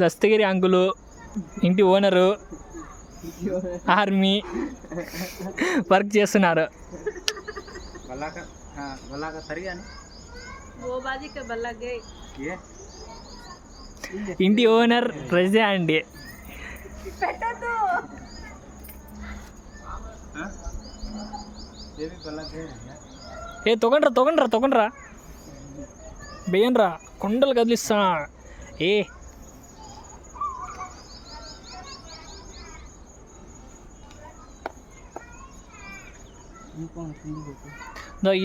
Dastagiri uncle, ఇంటి owner, army work చేస్తున్నారు. ఇంటి ఓనర్ రజియా అండి. తొగండ్రా బేయన్రా, కొండలు కదిలిస్తా.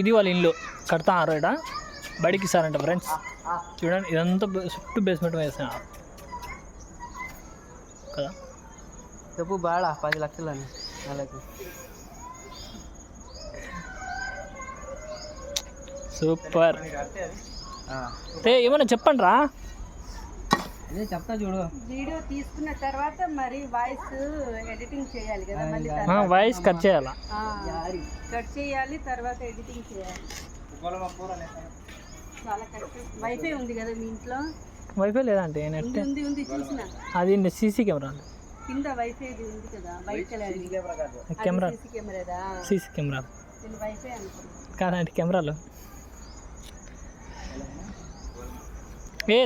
ఇది వాళ్ళ ఇల్లు కడతారు. ఇక్కడ బడికి ఇస్తారంట ఫ్రెండ్స్. చూడండి, ఇదంతా చుట్టూ బేస్మెంట్ వేస్తున్నారు కదా. చెప్పు బాడా 10 లక్షలని నెలకి. సూపర్. ఏమన్నా చెప్పండి రా. చెప్తా చూడు. వీడియో తీసుకున్న తర్వాత మరి వాయిస్ ఎడిటింగ్ చేయాలి కదా, మళ్ళీ వాయిస్ కట్ చేయాలా? కట్ చేయాలి, తర్వాత ఎడిటింగ్ చేయాలి. చాలా కరెక్ట్. వైఫై ఉంది కదా మీ ఇంట్లో? వైఫై లేదంటే ఉంది చూసిన. అది సీసీ కెమెరా కింద వైఫై ఉంది కదా, white colour camera. CC camera నేను వైఫై అనుకున్నా కాదంటే కెమెరాలు.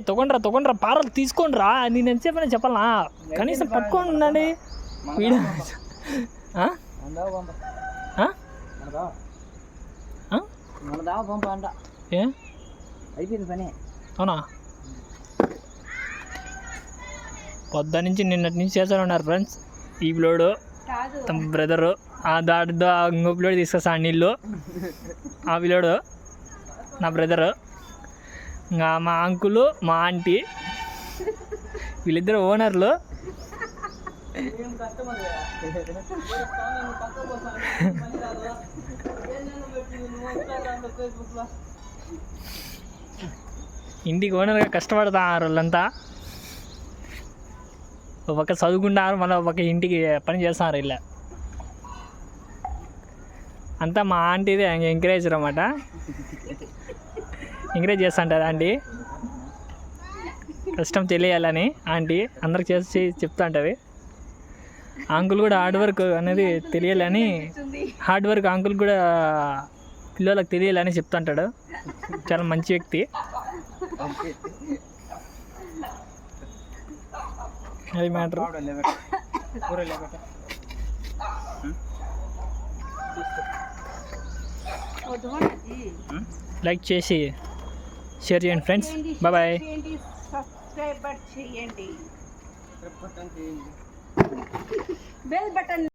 తొగండ్రా పారలు తీసుకోండిరా. నేను ఎంతసేపు చెప్పాలా? కనీసం పట్టుకోండి ఉండండి. అయిపోయింది పని. అవునా? పొద్దు నుంచి నిన్నటి నుంచి చేస్తూనే ఉన్నారు ఫ్రెండ్స్. ఈ బ్లోడు తమ బ్రదరు, దాటితో ఇంకో బ్లోడ్ తీసుకొస్తా నీళ్ళు. ఆ బ్లోడు నా బ్రదరు, ఇంకా మా అంకులు, మా ఆంటీ, వీళ్ళిద్దరు ఓనర్లు. ఇంటికి ఓనర్గా కష్టపడతారు వాళ్ళంతా. ఒక పక్క చదువుకుంటారు, మళ్ళీ ఒక పక్క ఇంటికి పని చేస్తున్నారు. ఇలా అంతా మా ఆంటీదే ఎంకరేజ్ అన్నమాట. ఎంకరేజ్ చేస్తుంటారు ఆంటీ. కష్టం తెలియాలని ఆంటీ అందరికి చేసి చెప్తా ఉంటుంది. అంకుల్ కూడా హార్డ్ వర్క్ అనేది తెలియాలని, హార్డ్ వర్క్ అంకుల్ కూడా పిల్లలకు తెలియాలని చెప్తుంటాడు. చాలా మంచి వ్యక్తి. అది మ్యాటర్. లైక్ చేసి షేర్ చేయండి ఫ్రెండ్స్. బాయ్. సబ్స్క్రైబ్ చేయండి, బెల్ బటన్